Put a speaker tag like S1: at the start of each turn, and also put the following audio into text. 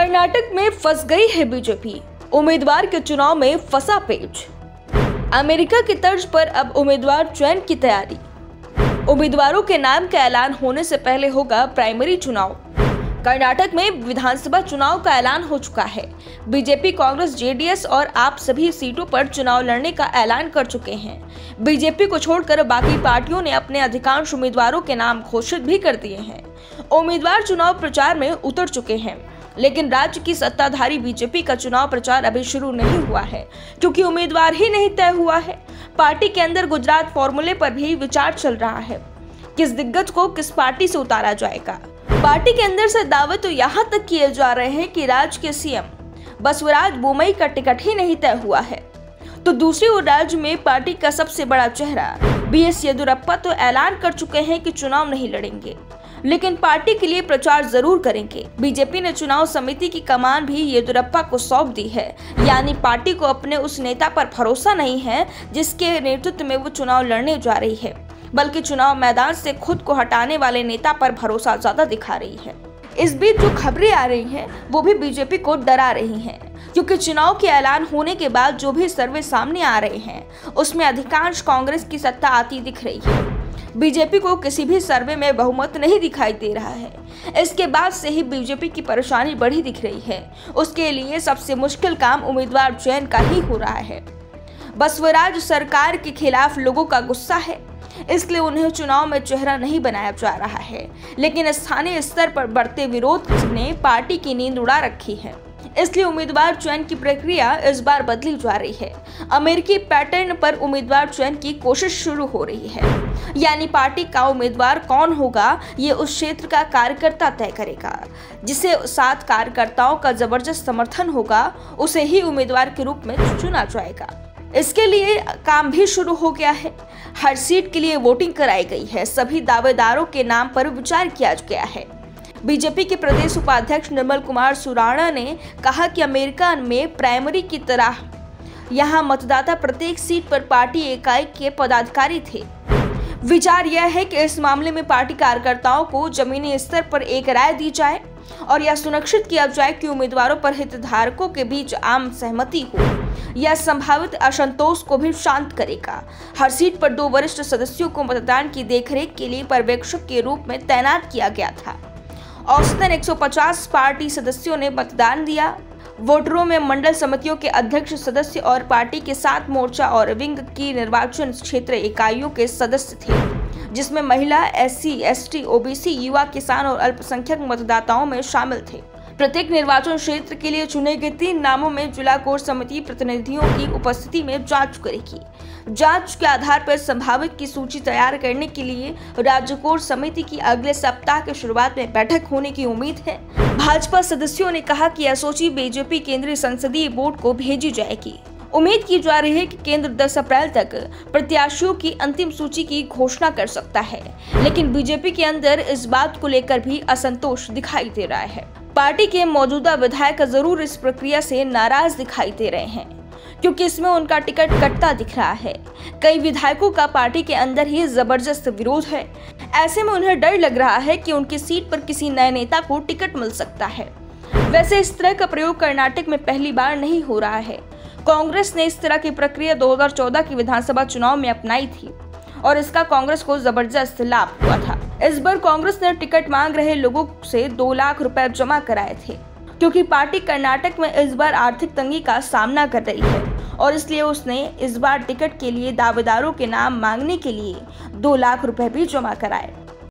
S1: कर्नाटक में फंस गई है बीजेपी, उम्मीदवार के चुनाव में फंसा पेच। अमेरिका की तर्ज पर अब उम्मीदवार चयन की तैयारी। उम्मीदवारों के नाम का ऐलान होने से पहले होगा प्राइमरी चुनाव। कर्नाटक में विधानसभा चुनाव का ऐलान हो चुका है। बीजेपी, कांग्रेस, जेडीएस और आप सभी सीटों पर चुनाव लड़ने का ऐलान कर चुके हैं। बीजेपी को छोड़कर बाकी पार्टियों ने अपने अधिकांश उम्मीदवारों के नाम घोषित भी कर दिए हैं। उम्मीदवार चुनाव प्रचार में उतर चुके हैं, लेकिन राज्य की सत्ताधारी बीजेपी का चुनाव प्रचार अभी शुरू नहीं हुआ है, क्योंकि उम्मीदवार ही नहीं तय हुआ है। पार्टी के अंदर गुजरात फॉर्मूले पर भी विचार चल रहा है, किस दिग्गज को किस पार्टी से उतारा जाएगा। पार्टी के अंदर से दावे तो यहाँ तक किए जा रहे हैं कि राज्य के सीएम बसवराज बोम्मई का टिकट ही नहीं तय हुआ है, तो दूसरी ओर राज्य में पार्टी का सबसे बड़ा चेहरा बीएस येदियुरप्पा तो ऐलान कर चुके हैं कि चुनाव नहीं लड़ेंगे, लेकिन पार्टी के लिए प्रचार जरूर करेंगे। बीजेपी ने चुनाव समिति की कमान भी येदियुरप्पा को सौंप दी है, यानी पार्टी को अपने उस नेता पर भरोसा नहीं है जिसके नेतृत्व में वो चुनाव लड़ने जा रही है, बल्कि चुनाव मैदान से खुद को हटाने वाले नेता पर भरोसा ज्यादा दिखा रही है। इस बीच जो खबरें आ रही हैं, वो भी बीजेपी को डरा रही हैं, क्योंकि चुनाव के ऐलान होने के बाद जो भी सर्वे सामने आ रहे हैं, उसमें अधिकांश कांग्रेस की सत्ता आती दिख रही है। बीजेपी को किसी भी सर्वे में बहुमत नहीं दिखाई दे रहा है। इसके बाद से ही बीजेपी की परेशानी बढ़ी दिख रही है। उसके लिए सबसे मुश्किल काम उम्मीदवार चयन का ही हो रहा है। बसवराज सरकार के खिलाफ लोगों का गुस्सा है, इसलिए उन्हें चुनाव में चेहरा नहीं बनाया जा रहा है, लेकिन स्थानीय स्तर पर बढ़ते विरोध ने पार्टी की नींद उड़ा रखी है। इसलिए उम्मीदवार चयन की प्रक्रिया इस बार बदली जा रही है। अमेरिकी पैटर्न पर उम्मीदवार चयन की कोशिश शुरू हो रही है, यानी पार्टी का उम्मीदवार कौन होगा ये उस क्षेत्र का कार्यकर्ता तय करेगा। जिसे 7 कार्यकर्ताओं का जबरदस्त समर्थन होगा, उसे ही उम्मीदवार के रूप में चुना जाएगा। इसके लिए काम भी शुरू हो गया है। हर सीट के लिए वोटिंग कराई गई है। सभी दावेदारों के नाम पर विचार किया गया है। बीजेपी के प्रदेश उपाध्यक्ष निर्मल कुमार सुराणा ने कहा कि अमेरिका में प्राइमरी की तरह यहां मतदाता प्रत्येक सीट पर पार्टी इकाई के पदाधिकारी थे। विचार यह है कि इस मामले में पार्टी कार्यकर्ताओं को जमीनी स्तर पर एक राय दी जाए और यह सुनिश्चित किया जाए कि उम्मीदवारों पर हितधारकों के बीच आम सहमति हो। यह संभावित असंतोष को भी शांत करेगा। हर सीट पर 2 वरिष्ठ सदस्यों को मतदान की देखरेख के लिए पर्यवेक्षक के रूप में तैनात किया गया था। औसतन 150 पार्टी सदस्यों ने मतदान दिया। वोटरों में मंडल समितियों के अध्यक्ष, सदस्य और पार्टी के 7 मोर्चा और विंग की निर्वाचन क्षेत्र इकाइयों के सदस्य थे, जिसमें महिला, एससी, एसटी, ओबीसी, युवा, किसान और अल्पसंख्यक मतदाताओं में शामिल थे। प्रत्येक निर्वाचन क्षेत्र के लिए चुने गए 3 नामों में जिला कोर समिति प्रतिनिधियों की उपस्थिति में जांच करेगी। जांच के आधार पर संभावित की सूची तैयार करने के लिए राज्य कोर समिति की अगले सप्ताह की शुरुआत में बैठक होने की उम्मीद है। भाजपा सदस्यों ने कहा कि यह सूची बीजेपी केंद्रीय संसदीय बोर्ड को भेजी जाएगी। उम्मीद की जा रही है कि केंद्र 10 अप्रैल तक प्रत्याशियों की अंतिम सूची की घोषणा कर सकता है, लेकिन बीजेपी के अंदर इस बात को लेकर भी असंतोष दिखाई दे रहा है। पार्टी के मौजूदा विधायक जरूर इस प्रक्रिया से नाराज दिखाई दे रहे हैं, क्योंकि इसमें उनका टिकट कटता दिख रहा है। कई विधायकों का पार्टी के अंदर ही जबरदस्त विरोध है। ऐसे में उन्हें डर लग रहा है कि उनकी सीट पर किसी नए नेता को टिकट मिल सकता है। वैसे इस तरह का प्रयोग कर्नाटक में पहली बार नहीं हो रहा है। कांग्रेस ने इस तरह की प्रक्रिया 2014 की विधानसभा चुनाव में अपनाई थी और इसका कांग्रेस को जबरदस्त लाभ हुआ था। इस बार कांग्रेस ने टिकट मांग रहे लोगों से 2 लाख रुपए जमा कराए थे, क्योंकि पार्टी कर्नाटक में इस बार आर्थिक तंगी का सामना कर रही है और इसलिए उसने इस बार टिकट के लिए दावेदारों के नाम मांगने के लिए 2 लाख रुपए भी जमा कराए।